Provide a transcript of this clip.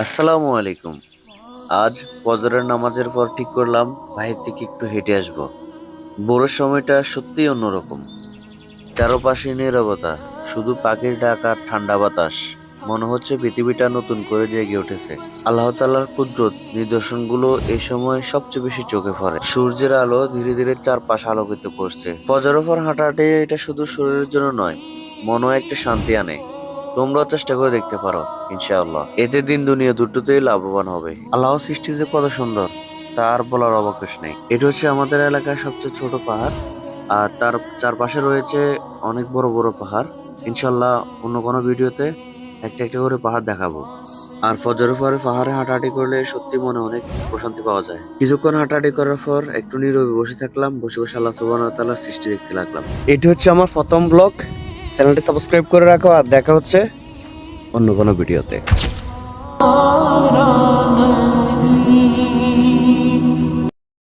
আসসালামু আলাইকুম। আজ ফজরের নামাজের পর ঠিক করলাম বাহির থেকে একটু হেঁটে আসব। ভোরের সময়টা সত্যিই অন্যরকম। চারপাশে নীরবতা, শুধু পাখির ডাক আর ঠান্ডা বাতাস। মনে হচ্ছে পৃথিবীটা নতুন করে জেগে উঠেছে। আল্লাহ তাআলার কুদরত নিদর্শনগুলো এই সময় সবচেয়ে বেশি চোখে পড়ে। সূর্যের আলো ধীরে ধীরে চারপাশ আলোকিত করছে। ফজরের পর হাঁটাহাঁটি এটা শুধু শরীরের জন্য নয়, মনও একটা শান্তি আনে। তোমরাও চেষ্টা করে দেখতে পারো, ইনশাআল্লাহ এতে দিন দুনিয়া দুটোতেই লাভবান হবে। আল্লাহ সৃষ্টি যে কত সুন্দর তার বলার অবকাশ নেই। এটা হচ্ছে আমাদের এলাকার সবচেয়ে ছোট পাহাড়, আর তার চারপাশে রয়েছে অনেক বড় বড় পাহাড়। ইনশাল্লাহ অন্য কোনো ভিডিওতে একটা একটা করে পাহাড় দেখাবো। আর ফজরের পরে পাহাড়ে হাঁটাহাঁটি করলে সত্যি মনে অনেক প্রশান্তি পাওয়া যায়। কিছুক্ষণ হাঁটাহাঁটি করার পর একটু নীরবে বসে থাকলাম, বসে বসে আল্লাহ সুবহানাহু ওয়া তাআলার সৃষ্টি দেখতে লাগলাম। এটি হচ্ছে আমার প্রথম ব্লগ। চ্যানেলটি সাবস্ক্রাইব করে রাখো, আর দেখা হচ্ছে অন্য কোনো ভিডিওতে।